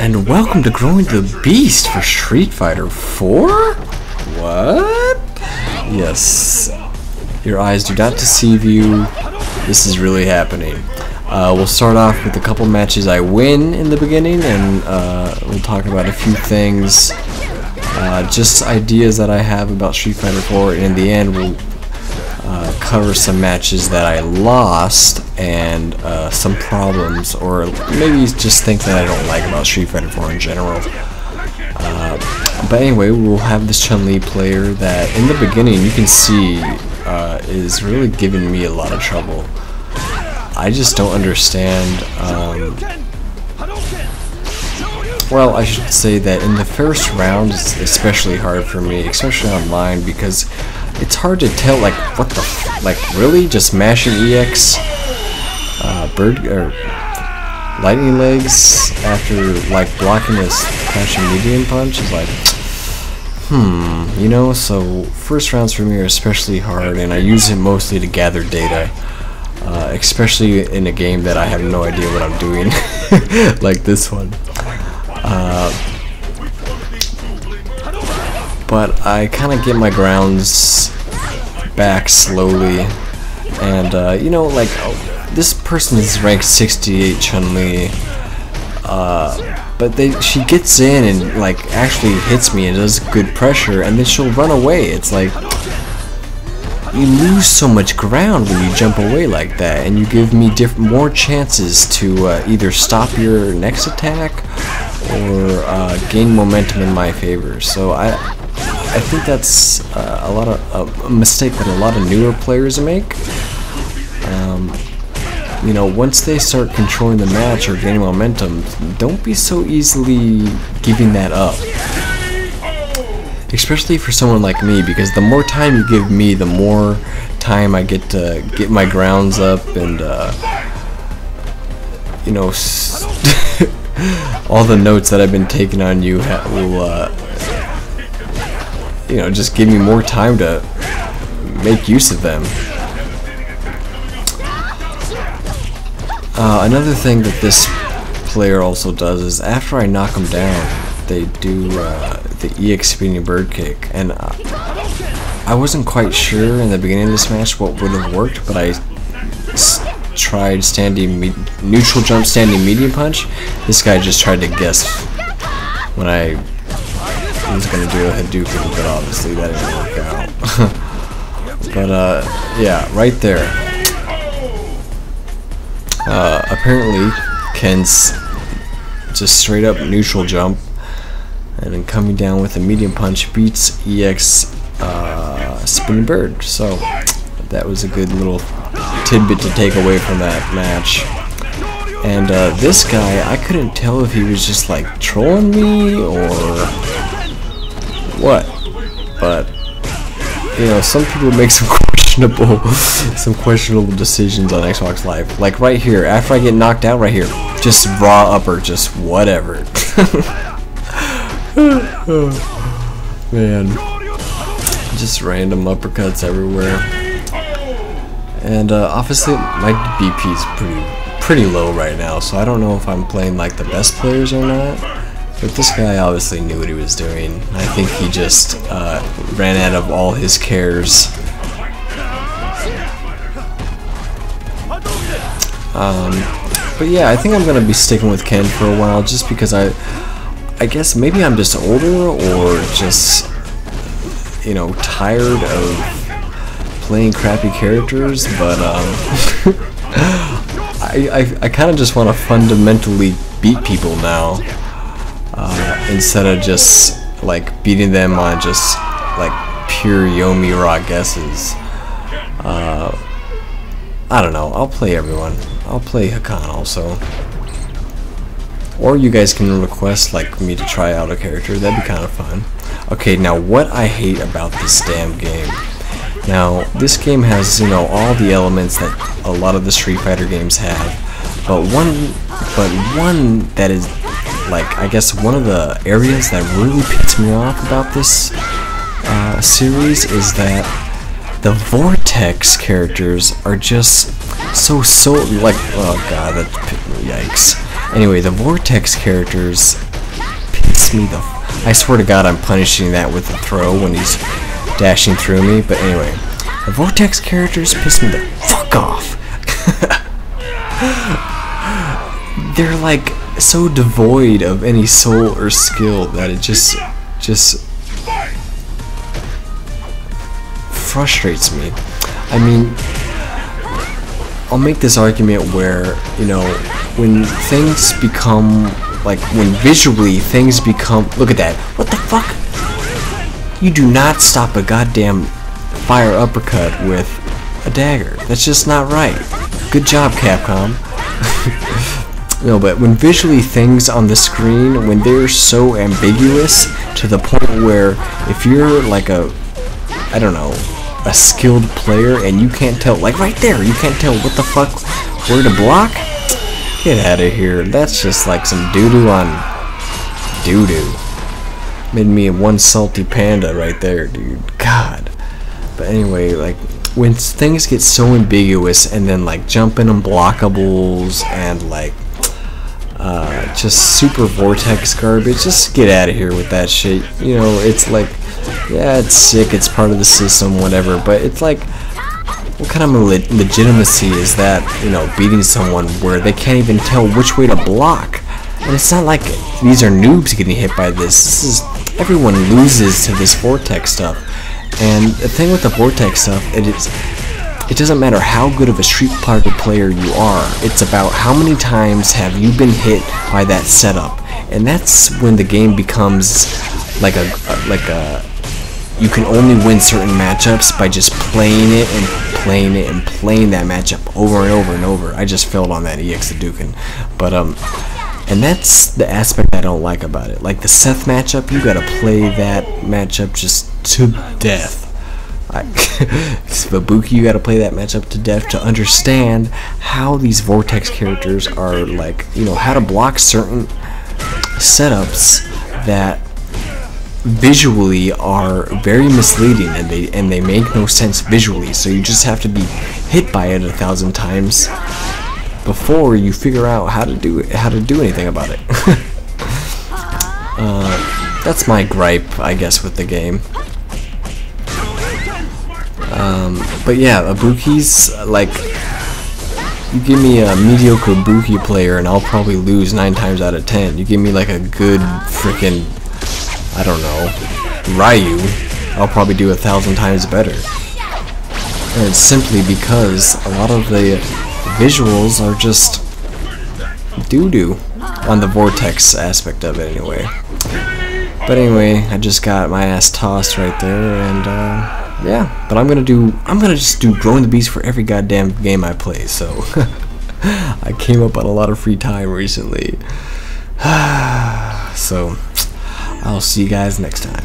And welcome to Growing the Beast for Street Fighter 4? What? Yes. Your eyes do not deceive you. This is really happening. We'll start off with a couple matches I win in the beginning, and we'll talk about a few things. Just ideas that I have about Street Fighter 4, and in the end we'll cover some matches that I lost and some problems, or maybe just things that I don't like about Street Fighter 4 in general. But anyway, we'll have this Chun-Li player that in the beginning you can see is really giving me a lot of trouble. I just don't understand. Well, I should say that in the first round it's especially hard for me, especially online, because it's hard to tell, like, what the really? Just mashing EX bird or lightning legs after like blocking this crashing medium punch is like, you know. So first rounds for me are especially hard, and I use it mostly to gather data, especially in a game that I have no idea what I'm doing, like this one. But I kind of get my grounds back slowly, and you know, like, this person is ranked 68, Chun-Li, but she gets in and like actually hits me and does good pressure, and then she'll run away. It's like, you lose so much ground when you jump away like that, and you give me more chances to either stop your next attack or gain momentum in my favor. So I think that's a mistake that a lot of newer players make. You know, once they start controlling the match or gaining momentum, don't be so easily giving that up. Especially for someone like me, because the more time you give me, the more time I get to get my grounds up, and you know, all the notes that I've been taking on you will you know, just give me more time to make use of them. Another thing that this player also does is after I knock them down, they do the EX spinning bird kick, and I wasn't quite sure in the beginning of this match what would have worked, but I tried neutral jump standing medium punch. This guy just tried to guess when I was going to do a Hadouken, but obviously that didn't work out. But yeah, right there. Apparently Ken's just straight up neutral jump, and then coming down with a medium punch beats EX spinning bird. So that was a good little tidbit to take away from that match. And this guy, I couldn't tell if he was just like trolling me or what, but you know, some people make some questionable decisions on Xbox Live. Like right here, after I get knocked out right here, just raw upper, just whatever. Man, just random uppercuts everywhere. And obviously my BP is pretty low right now, so I don't know if I'm playing like the best players or not. But this guy obviously knew what he was doing. I think he just ran out of all his cares. But yeah, I think I'm gonna be sticking with Ken for a while, just because I guess maybe I'm just older, or just, you know, tired of playing crappy characters. But I kind of just want to fundamentally beat people now, instead of just like beating them on just like pure Yomi raw guesses. I don't know, I'll play everyone. I'll play Hakan also. Or you guys can request like me to try out a character, that'd be kind of fun. Okay, now what I hate about this damn game. Now, this game has, you know, all the elements that a lot of the Street Fighter games have, but one that is, like, I guess one of the areas that really pissed me off about this series is that the Vortex characters are just so like, oh god, that, yikes. Anyway, the Vortex characters piss me the I swear to God I'm punishing that with a throw when he's dashing through me. But anyway, the Vortex characters piss me the fuck off. They're like so devoid of any soul or skill that it just frustrates me. I mean, I'll make this argument where, you know, when things become, like, when visually things become, look at that, what the fuck? You do not stop a goddamn fire uppercut with a dagger. That's just not right. Good job, Capcom. No, but when visually things on the screen, when they're so ambiguous to the point where if you're like a, I don't know, a skilled player and you can't tell, like right there, you can't tell what the fuck, where to block? Get out of here. That's just like some doo-doo on doo-doo. Made me one salty panda right there, dude. God. But anyway, like, when things get so ambiguous and then like jumping unblockables and like just super vortex garbage, just get out of here with that shit. You know, it's like, yeah, it's sick, it's part of the system, whatever, but it's like, what kind of legitimacy is that, you know, beating someone where they can't even tell which way to block? And it's not like these are noobs getting hit by this. This is, everyone loses to this vortex stuff. And the thing with the vortex stuff, it doesn't matter how good of a Street Fighter player you are. It's about how many times have you been hit by that setup. And that's when the game becomes like a you can only win certain matchups by just playing it and playing it and playing that matchup over and over and over. I just failed on that EX Hadouken. But and that's the aspect I don't like about it. Like the Seth matchup, you gotta play that matchup just to death. Ibuki, you gotta play that matchup to death to understand how these Vortex characters are, like, you know, how to block certain setups that visually are very misleading and they make no sense visually. So you just have to be hit by it 1,000 times before you figure out how to do anything about it. That's my gripe, I guess, with the game. But yeah, Ibuki's, like, you give me a mediocre Ibuki player and I'll probably lose 9 times out of 10. You give me like a good freaking, I don't know, Ryu, I'll probably do 1,000 times better. And it's simply because a lot of the visuals are just doo-doo on the Vortex aspect of it anyway. But anyway, I just got my ass tossed right there, and yeah, but I'm gonna just do Growing the Beast for every goddamn game I play, so I came up on a lot of free time recently. So I'll see you guys next time.